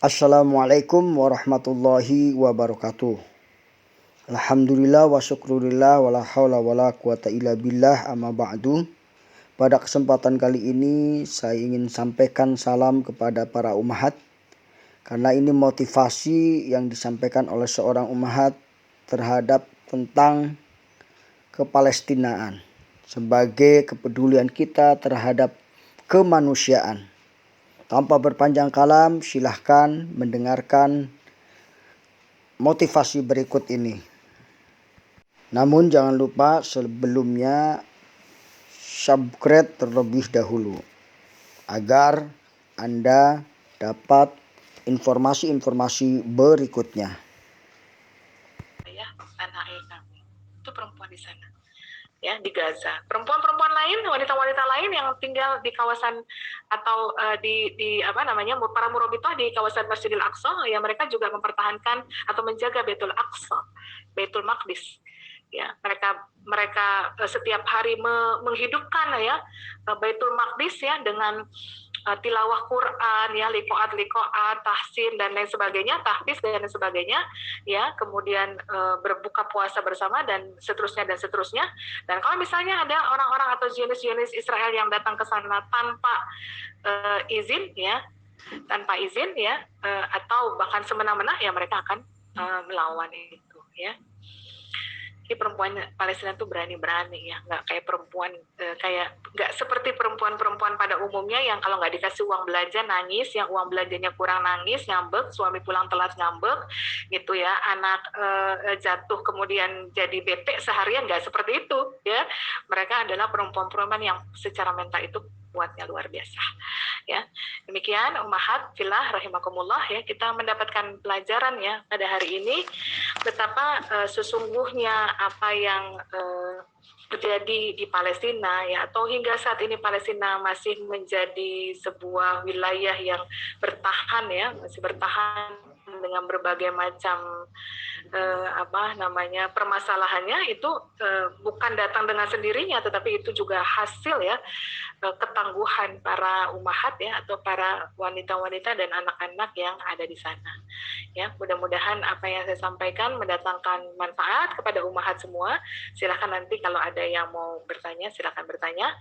Assalamualaikum warahmatullahi wabarakatuh. Alhamdulillah wa syukurillah wa la haula wa la quwata illa billah amma ba'du. Pada kesempatan kali ini saya ingin sampaikan salam kepada para ummahat, karena ini motivasi yang disampaikan oleh seorang ummahat terhadap tentang kepalestinaan sebagai kepedulian kita terhadap kemanusiaan. Tanpa berpanjang kalam, silahkan mendengarkan motivasi berikut ini. Namun jangan lupa sebelumnya subscribe terlebih dahulu agar Anda dapat informasi-informasi berikutnya. Ya, tanah air kami. Itu perempuan di sana. Ya, di Gaza. Perempuan-perempuan lain, wanita-wanita lain yang tinggal di kawasan atau di para murabitoh di kawasan Masjidil Aqsa, ya mereka juga mempertahankan atau menjaga Baitul Aqsa, Baitul Maqdis. Ya, mereka setiap hari menghidupkan ya Baitul Maqdis ya dengan tilawah Quran ya, liqaat, tahsin dan lain sebagainya, tahfiz dan lain sebagainya ya, kemudian berbuka puasa bersama dan seterusnya. Dan kalau misalnya ada orang-orang atau Zionis Israel yang datang ke sana tanpa izin ya, atau bahkan semena-mena ya, mereka akan melawan itu ya. Jadi perempuan Palestina tuh berani-berani ya, nggak kayak perempuan nggak seperti perempuan-perempuan pada umumnya yang kalau nggak dikasih uang belanja nangis, yang uang belanjanya kurang nangis, ngambek, suami pulang telat ngambek gitu ya, anak jatuh kemudian jadi bete seharian, nggak seperti itu ya. Mereka adalah perempuan-perempuan yang secara mental itu kuatnya luar biasa ya. Demikian ummahat fillah rahimakumullah ya, kita mendapatkan pelajaran ya pada hari ini betapa sesungguhnya apa yang terjadi di Palestina ya, atau hingga saat ini Palestina masih menjadi sebuah wilayah yang bertahan ya, masih bertahan dengan berbagai macam permasalahannya itu bukan datang dengan sendirinya, tetapi itu juga hasil ya ketangguhan para ummahat ya, atau para wanita-wanita dan anak-anak yang ada di sana. Ya, mudah-mudahan apa yang saya sampaikan mendatangkan manfaat kepada ummahat semua. Silakan nanti kalau ada yang mau bertanya, silakan bertanya.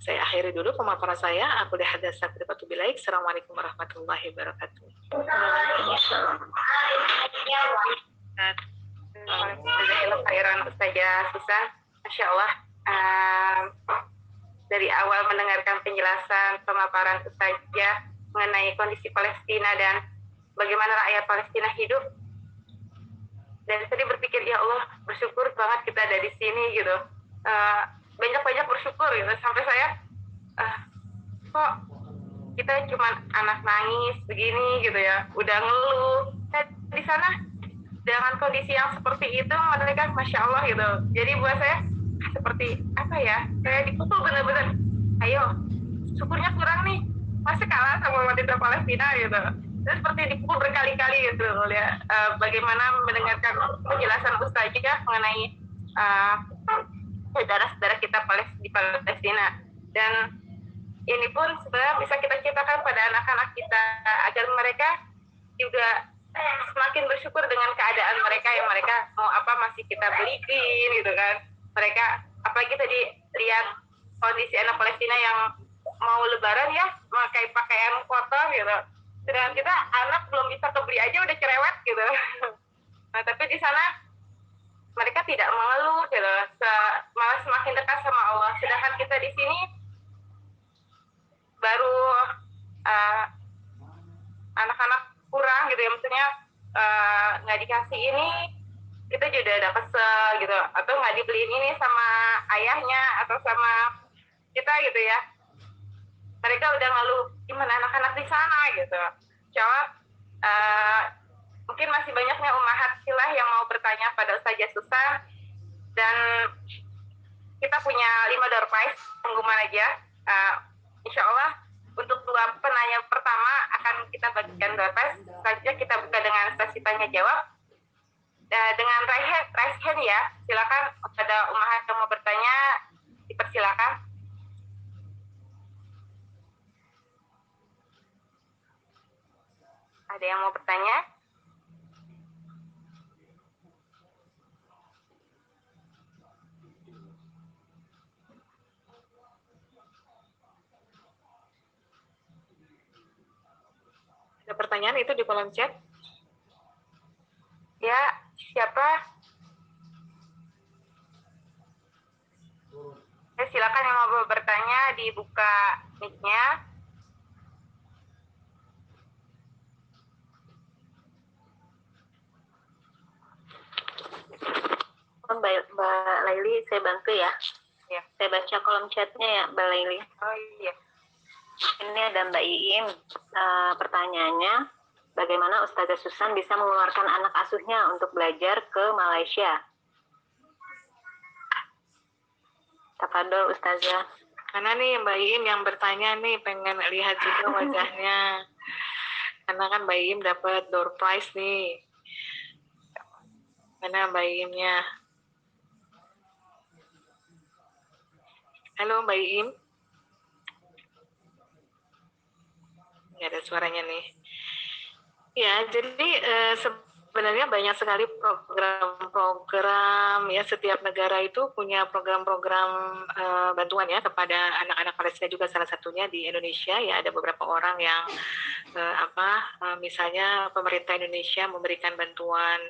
Saya akhiri dulu pemaparan saya. Aku dah hadza qad bilaik. Assalamualaikum warahmatullahi wabarakatuh. Khairan Ustazah Susan. Masya Allah. Dari awal mendengarkan penjelasan pemaparan Ustazah mengenai kondisi Palestina dan bagaimana rakyat Palestina hidup, dan tadi berpikir ya Allah, bersyukur banget kita ada di sini gitu, banyak-banyak bersyukur gitu, sampai saya kok kita cuma anak nangis begini gitu ya, udah ngeluh. Di sana dengan kondisi yang seperti itu mereka Masya Allah gitu. Jadi buat saya seperti apa ya, saya dipukul bener-bener, ayo syukurnya kurang nih, masih kalah sama wanita Palestina gitu. Dan seperti dipukul berkali-kali gitu ya. Bagaimana mendengarkan penjelasan Ustazah mengenai saudara-saudara kita di Palestina, dan ini pun sebenarnya bisa kita ciptakan pada anak-anak kita agar mereka juga semakin bersyukur dengan keadaan mereka, yang mereka mau apa masih kita beliin gitu kan. Mereka apalagi tadi lihat kondisi anak Palestina yang mau lebaran ya pakai pakaian kotor gitu, sedangkan kita anak belum bisa kebeli aja udah cerewet gitu. Nah tapi di sana mereka tidak mengeluh gitu, malah semakin dekat sama Allah, sedangkan kita di sini baru anak-anak kurang gitu ya, maksudnya nggak dikasih ini kita juga udah kesel gitu, atau nggak dibeliin ini sama ayahnya atau sama kita gitu ya, mereka udah ngeluh gimana anak-anak di sana gitu. Jawab mungkin masih banyaknya ummahat silah yang mau bertanya pada Ustazah Susan, dan kita punya 5 door prize pengumuman aja. Insya Allah untuk 2 penanya pertama akan kita bagikan door prize. Selanjutnya kita buka dengan sesi tanya jawab dengan raise hand ya. Silakan pada ummahat yang mau bertanya, dipersilakan. Ada yang mau bertanya? Ada pertanyaan itu di kolom chat? Ya, siapa? Silakan yang mau bertanya dibuka mic-nya. Mbak Laili, saya bantu ya. Ya. Saya baca kolom chatnya ya, Mbak Laili. Oh iya. Ini ada Mbak Iim. Pertanyaannya, bagaimana Ustazah Susan bisa mengeluarkan anak asuhnya untuk belajar ke Malaysia? Tafadhol Ustazah. Karena nih Mbak Iim yang bertanya nih, pengen lihat juga wajahnya. Karena kan Mbak Iim dapat door prize nih. Mana Mbak Iimnya? Halo Mbak Iim. Nggak ada suaranya nih. Ya, jadi sebenarnya banyak sekali program-program ya, setiap negara itu punya program-program bantuan ya kepada anak-anak Palestina, juga salah satunya di Indonesia ya, ada beberapa orang yang misalnya pemerintah Indonesia memberikan bantuan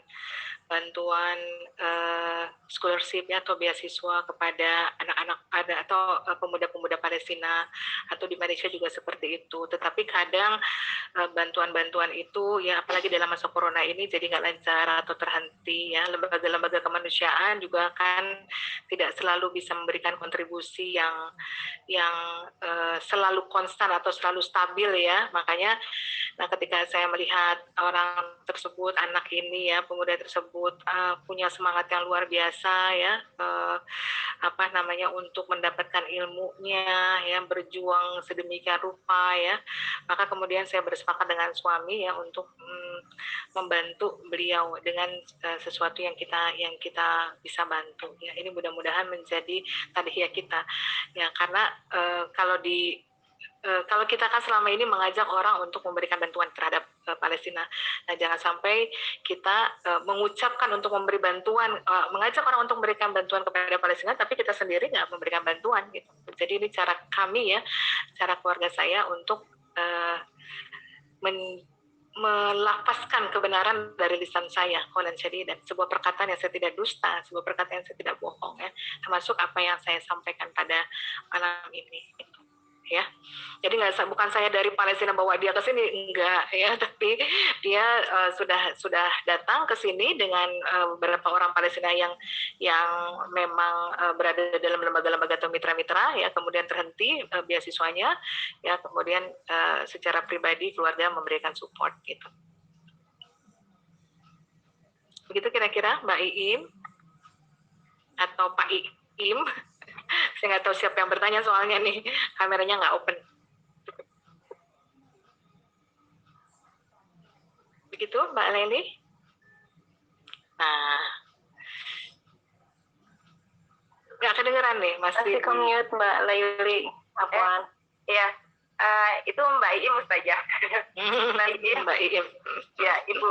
scholarship ya, atau beasiswa kepada anak-anak atau pemuda-pemuda Palestina, atau di Malaysia juga seperti itu. Tetapi kadang bantuan-bantuan itu ya, apalagi dalam masa corona ini, jadi nggak lancar atau terhenti ya. Lembaga-lembaga kemanusiaan juga kan tidak selalu bisa memberikan kontribusi yang selalu konstan atau selalu stabil ya. Makanya ketika saya melihat orang tersebut, anak ini ya, pemuda tersebut punya semangat yang luar biasa ya, untuk mendapatkan ilmunya ya, berjuang sedemikian rupa ya, maka kemudian saya bersepakat dengan suami ya untuk membantu beliau dengan sesuatu yang kita bisa bantu ya. Ini mudah-mudahan menjadi tadhiyah kita ya, karena kalau kita kan selama ini mengajak orang untuk memberikan bantuan terhadap Palestina. Nah, jangan sampai kita mengucapkan untuk memberi bantuan, mengajak orang untuk memberikan bantuan kepada Palestina, tapi kita sendiri nggak memberikan bantuan gitu. Jadi ini cara kami ya, cara keluarga saya untuk melafazkan kebenaran dari lisan saya, qaulan sadidan, sebuah perkataan yang saya tidak dusta, sebuah perkataan yang saya tidak bohong ya, termasuk apa yang saya sampaikan pada malam ini gitu. Ya, jadi bukan saya dari Palestina bawa dia ke sini, enggak ya, tapi dia sudah datang ke sini dengan beberapa orang Palestina yang memang berada dalam lembaga-lembaga atau mitra-mitra ya, kemudian terhenti beasiswanya ya, kemudian secara pribadi keluarga memberikan support gitu. Begitu kira-kira Mbak Iim atau Pak Iim. Saya nggak tahu siapa yang bertanya soalnya nih, kameranya nggak open. Begitu Mbak Leli? Nah, nggak kedengeran nih, masih ke-mute Mbak Leli. Apaan? Iya, itu Mbak Iim Ustazah. Mbak Iim. Ya, Ibu.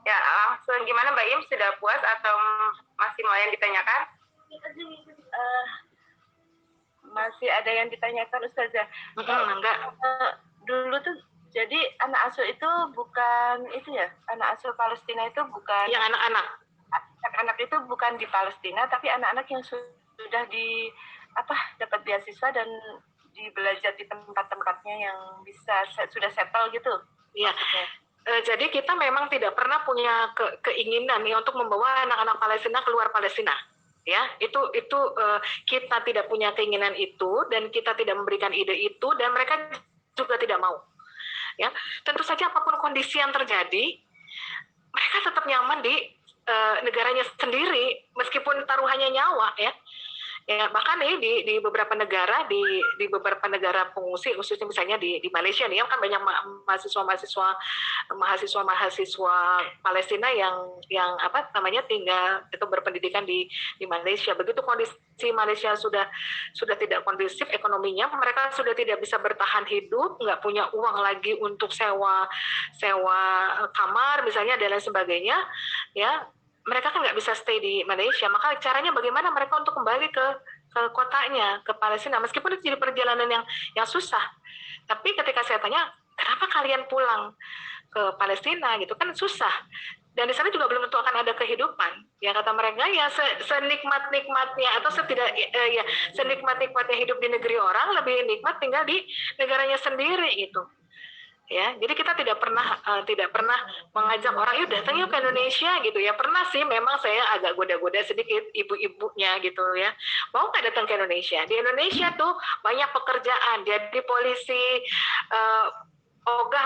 Ya, langsung gimana Mbak Iim, sudah puas atau masih mau yang ditanyakan? Masih ada yang ditanyakan Ustazah. Enggak. Dulu tuh jadi anak asuh itu bukan itu ya, anak asuh Palestina itu bukan. Yang anak-anak. Anak-anak itu bukan di Palestina, tapi anak-anak yang sudah dapat beasiswa dan belajar di tempat-tempatnya yang sudah settle gitu. Iya. Jadi kita memang tidak pernah punya keinginan nih untuk membawa anak-anak Palestina keluar Palestina. Ya, itu kita tidak punya keinginan itu, dan kita tidak memberikan ide itu, dan mereka juga tidak mau. Ya, tentu saja apapun kondisi yang terjadi, mereka tetap nyaman di negaranya sendiri, meskipun taruhannya nyawa ya. Ya, bahkan nih di beberapa negara, di beberapa negara pengungsi, khususnya misalnya di Malaysia nih, kan banyak mahasiswa Palestina yang apa namanya tinggal atau berpendidikan di Malaysia. Begitu kondisi Malaysia sudah tidak kondusif ekonominya, mereka sudah tidak bisa bertahan hidup, nggak punya uang lagi untuk sewa kamar misalnya dan lain sebagainya, ya mereka kan nggak bisa stay di Malaysia, maka caranya bagaimana mereka untuk kembali ke kotanya, ke Palestina, meskipun itu jadi perjalanan yang susah. Tapi ketika saya tanya, kenapa kalian pulang ke Palestina gitu kan susah. Dan di sana juga belum tentu akan ada kehidupan. Ya kata mereka ya senikmat-nikmatnya atau senikmat-nikmatnya hidup di negeri orang, lebih nikmat tinggal di negaranya sendiri itu. Ya, jadi kita tidak pernah mengajak orang, yuk datang yuk ke Indonesia gitu ya. Pernah sih, memang saya agak goda-goda sedikit ibu-ibunya gitu ya. Mau nggak datang ke Indonesia? Di Indonesia tuh banyak pekerjaan, jadi polisi, ogah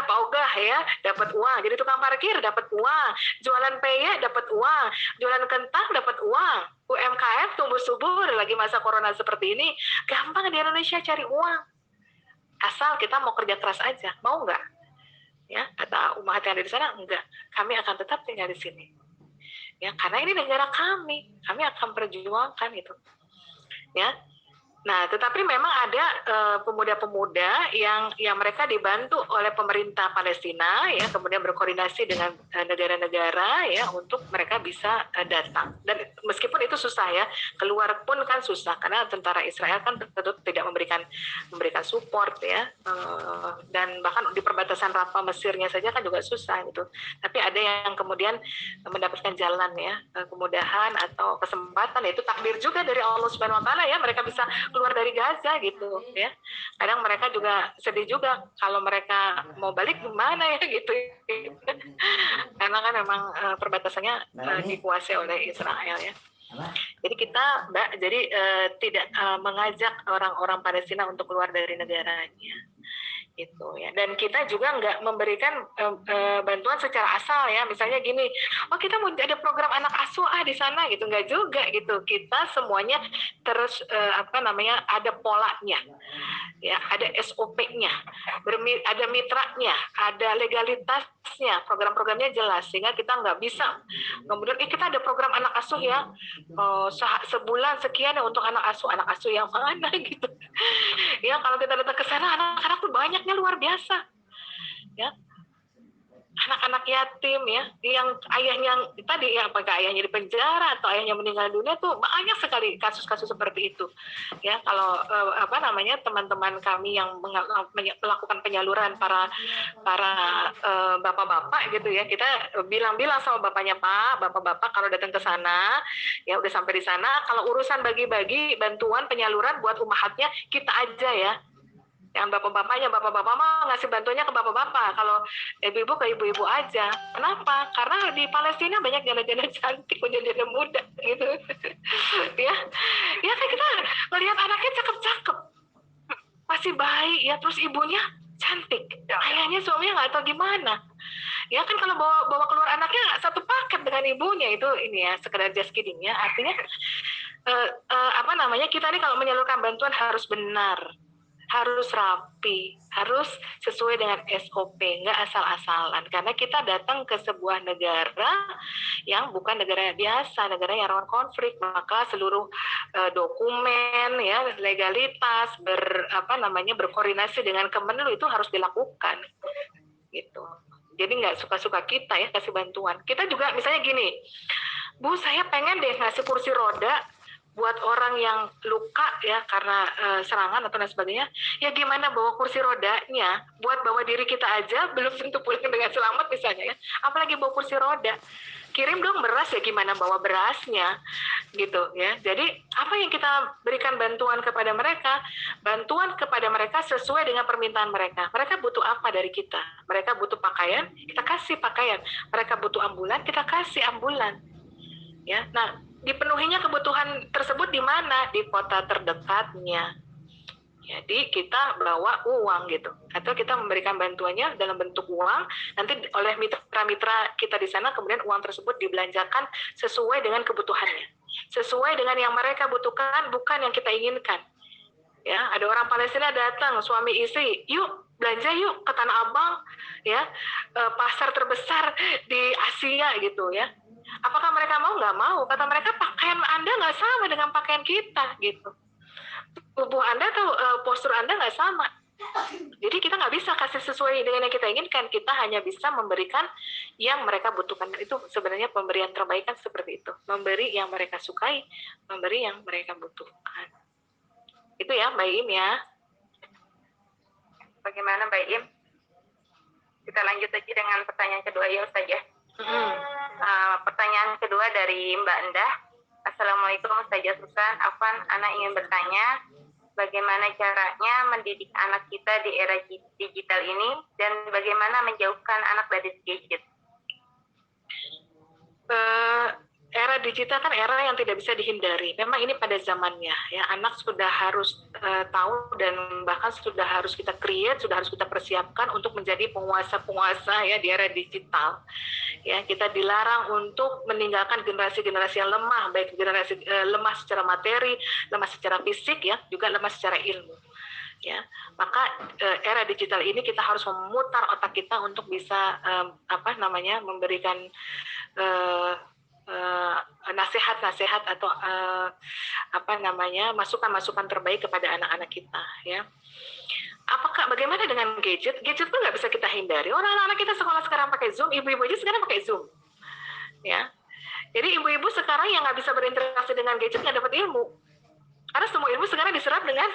ya, dapat uang. Jadi tukang parkir dapat uang, jualan peyek dapat uang, jualan kentang dapat uang. UMKM tumbuh subur lagi masa corona seperti ini. Gampang di Indonesia cari uang. Asal kita mau kerja keras aja, mau nggak? Ya, kata umat yang ada di sana, enggak. Kami akan tetap tinggal di sini. Ya, karena ini negara kami akan perjuangkan itu. Ya. Nah, tetapi memang ada pemuda-pemuda yang mereka dibantu oleh pemerintah Palestina, ya, kemudian berkoordinasi dengan negara-negara, ya, untuk mereka bisa datang. Dan meskipun itu susah ya, keluar pun kan susah karena tentara Israel kan tentu tidak memberikan support ya, dan bahkan di perbatasan Rafah Mesirnya saja kan juga susah gitu. Tapi ada yang kemudian mendapatkan jalan ya, kemudahan atau kesempatan, itu takdir juga dari Allah Subhanahu Wa Taala ya, mereka bisa keluar dari Gaza gitu ya. Kadang mereka juga sedih juga kalau mereka mau balik gimana ya gitu. Karena kan memang perbatasannya dikuasai oleh Israel ya. Jadi kita tidak mengajak orang-orang Palestina untuk keluar dari negaranya. Gitu ya. Dan kita juga nggak memberikan bantuan secara asal ya, misalnya gini, oh kita mau ada program anak asuh di sana gitu, nggak juga gitu. Kita semuanya terus ada polanya ya, ada SOP-nya, ada mitranya, ada legalitasnya, program-programnya jelas, sehingga kita nggak bisa kemudian kita ada program anak asuh ya, sebulan sekian ya untuk anak asuh yang mana gitu. Ya kalau kita datang ke sana, anak-anak tuh banyaknya luar biasa ya, anak-anak yatim ya, yang ayahnya tadi ya, apakah ayahnya di penjara atau ayahnya meninggal dunia, tuh banyak sekali kasus-kasus seperti itu ya. Kalau teman-teman kami yang melakukan penyaluran para bapak-bapak gitu ya, kita bilang sama bapaknya, Pak, bapak-bapak kalau datang ke sana ya, udah sampai di sana, kalau urusan bagi-bagi bantuan penyaluran buat umahatnya kita aja ya, yang bapak-bapaknya, bapak-bapak mau ngasih bantuannya ke bapak-bapak, kalau ibu-ibu ke ibu-ibu aja. Kenapa? Karena di Palestina banyak janda-janda cantik, janda-janda muda gitu. Ya kan kita melihat anaknya cakep-cakep, masih bayi ya, terus ibunya cantik, ayahnya suaminya nggak tahu gimana. Ya kan kalau bawa keluar anaknya satu paket dengan ibunya, itu ini ya, sekedar just kidding ya. Artinya kita nih kalau menyalurkan bantuan harus benar, harus rapi, harus sesuai dengan SOP, nggak asal-asalan. Karena kita datang ke sebuah negara yang bukan negara biasa, negara yang rawan konflik, maka seluruh dokumen, ya, legalitas, berkoordinasi dengan Kemenlu itu harus dilakukan, gitu. Jadi nggak suka-suka kita ya kasih bantuan. Kita juga misalnya gini, Bu, saya pengen deh ngasih kursi roda buat orang yang luka ya karena serangan atau lain sebagainya. Ya gimana bawa kursi rodanya, buat bawa diri kita aja belum tentu pulang dengan selamat misalnya ya, apalagi bawa kursi roda. Kirim dong beras, ya gimana bawa berasnya gitu ya. Jadi apa yang kita berikan bantuan kepada mereka, bantuan kepada mereka sesuai dengan permintaan mereka. Mereka butuh apa dari kita? Mereka butuh pakaian, kita kasih pakaian. Mereka butuh ambulan, kita kasih ambulan. Ya, nah dipenuhinya kebutuhan tersebut di mana? Di kota terdekatnya. Jadi kita bawa uang gitu, atau kita memberikan bantuannya dalam bentuk uang. Nanti oleh mitra-mitra kita di sana, kemudian uang tersebut dibelanjakan sesuai dengan kebutuhannya. sesuai dengan yang mereka butuhkan, bukan yang kita inginkan. Ya, ada orang Palestina datang, suami istri, yuk belanja yuk ke Tanah Abang, ya, pasar terbesar di Asia gitu ya. Apakah mereka mau? Nggak mau. Kata mereka, pakaian Anda nggak sama dengan pakaian kita gitu. Tubuh Anda atau postur Anda nggak sama. Jadi kita nggak bisa kasih sesuai dengan yang kita inginkan. Kita hanya bisa memberikan yang mereka butuhkan. Itu sebenarnya pemberian terbaik kan seperti itu. Memberi yang mereka sukai, memberi yang mereka butuhkan. Itu ya Mbak Im ya. Bagaimana Mbak Im? Kita lanjut aja dengan pertanyaan kedua ya Ustaz ya. Pertanyaan kedua dari Mbak Endah. Assalamualaikum Ustazah Susan. Afwan, Ana ingin bertanya, bagaimana caranya mendidik anak kita di era digital ini dan bagaimana menjauhkan anak dari gadget? Era digital kan era yang tidak bisa dihindari. Memang ini pada zamannya ya, anak sudah harus tahu dan bahkan sudah harus kita create, sudah harus kita persiapkan untuk menjadi penguasa-penguasa ya di era digital. Ya, kita dilarang untuk meninggalkan generasi-generasi yang lemah, baik generasi lemah secara materi, lemah secara fisik ya, juga lemah secara ilmu. Ya, maka era digital ini kita harus memutar otak kita untuk bisa memberikan nasihat-nasihat atau masukan-masukan terbaik kepada anak-anak kita ya. Bagaimana dengan gadget? Gadget pun nggak bisa kita hindari. Orang-anak kita sekolah sekarang pakai Zoom, ibu-ibu aja sekarang pakai Zoom ya. Jadi ibu-ibu sekarang yang nggak bisa berinteraksi dengan gadget nggak dapat ilmu. Karena semua ilmu sekarang diserap dengan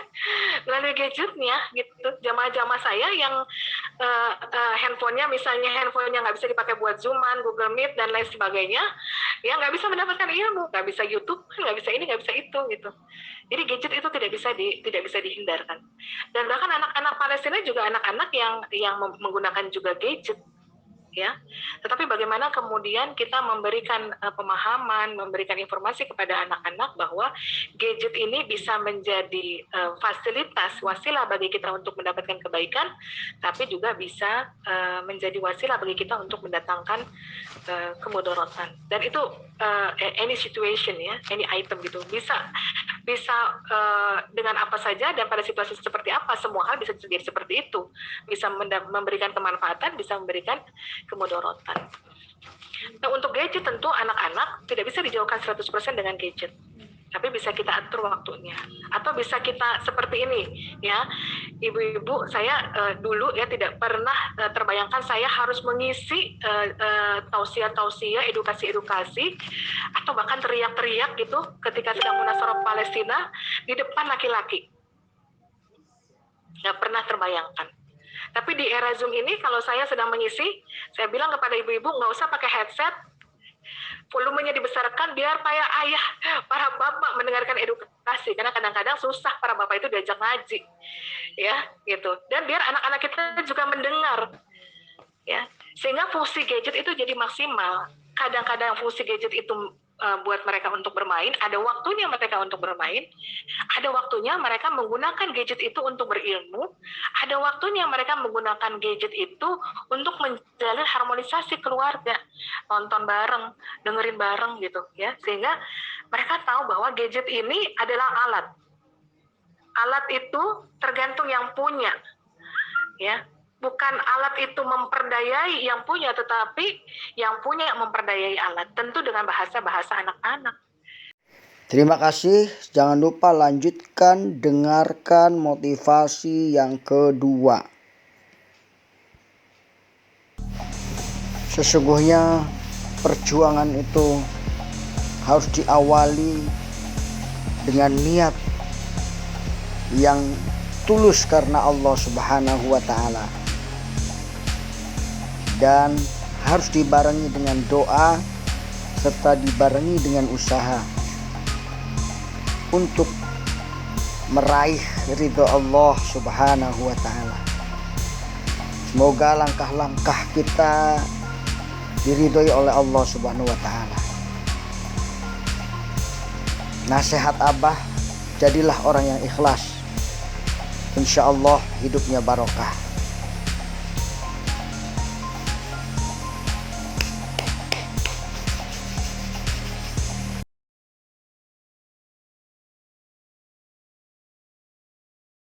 melalui gadgetnya gitu. Jamaah-jamaah saya yang handphonenya nggak bisa dipakai buat Zooman, Google Meet dan lain sebagainya, ya nggak bisa mendapatkan ilmu, nggak bisa YouTube, nggak bisa ini, nggak bisa itu gitu. Jadi gadget itu tidak bisa dihindarkan. Dan bahkan anak-anak Palestina juga anak-anak yang menggunakan juga gadget. Ya, tetapi bagaimana kemudian kita memberikan pemahaman, memberikan informasi kepada anak-anak bahwa gadget ini bisa menjadi fasilitas, wasilah bagi kita untuk mendapatkan kebaikan, tapi juga bisa menjadi wasilah bagi kita untuk mendatangkan kemudaratan. Dan itu any situation ya, any item gitu, bisa dengan apa saja dan pada situasi seperti apa, semua hal bisa terjadi seperti itu, bisa memberikan kemanfaatan, bisa memberikan kemudaratan. Nah, untuk gadget tentu anak-anak tidak bisa dijauhkan 100% dengan gadget, tapi bisa kita atur waktunya, atau bisa kita seperti ini ya, ibu-ibu saya dulu ya tidak pernah terbayangkan saya harus mengisi tausiah, edukasi atau bahkan teriak-teriak gitu ketika sedang munasharah Palestina di depan laki-laki. Nggak pernah terbayangkan. Tapi di era Zoom ini kalau saya sedang mengisi, saya bilang kepada ibu-ibu nggak usah pakai headset, volumenya dibesarkan biar para bapak mendengarkan edukasi, karena kadang-kadang susah para bapak itu diajak ngaji ya gitu, dan biar anak-anak kita juga mendengar ya, sehingga fungsi gadget itu jadi maksimal. Kadang-kadang fungsi gadget itu buat mereka untuk bermain, ada waktunya mereka untuk bermain, ada waktunya mereka menggunakan gadget itu untuk berilmu, ada waktunya mereka menggunakan gadget itu untuk menjalin harmonisasi keluarga, nonton bareng, dengerin bareng gitu ya, sehingga mereka tahu bahwa gadget ini adalah alat itu tergantung yang punya ya. Bukan alat itu memperdayai yang punya, tetapi yang punya memperdayai alat. Tentu dengan bahasa-bahasa anak-anak. Terima kasih. Jangan lupa lanjutkan dengarkan motivasi yang kedua. Sesungguhnya perjuangan itu harus diawali dengan niat yang tulus karena Allah Subhanahu wa Ta'ala, dan harus dibarengi dengan doa serta dibarengi dengan usaha untuk meraih ridho Allah Subhanahu wa Ta'ala. Semoga langkah-langkah kita diridhoi oleh Allah Subhanahu wa Ta'ala. Nasihat Abah, jadilah orang yang ikhlas, insya Allah hidupnya barokah.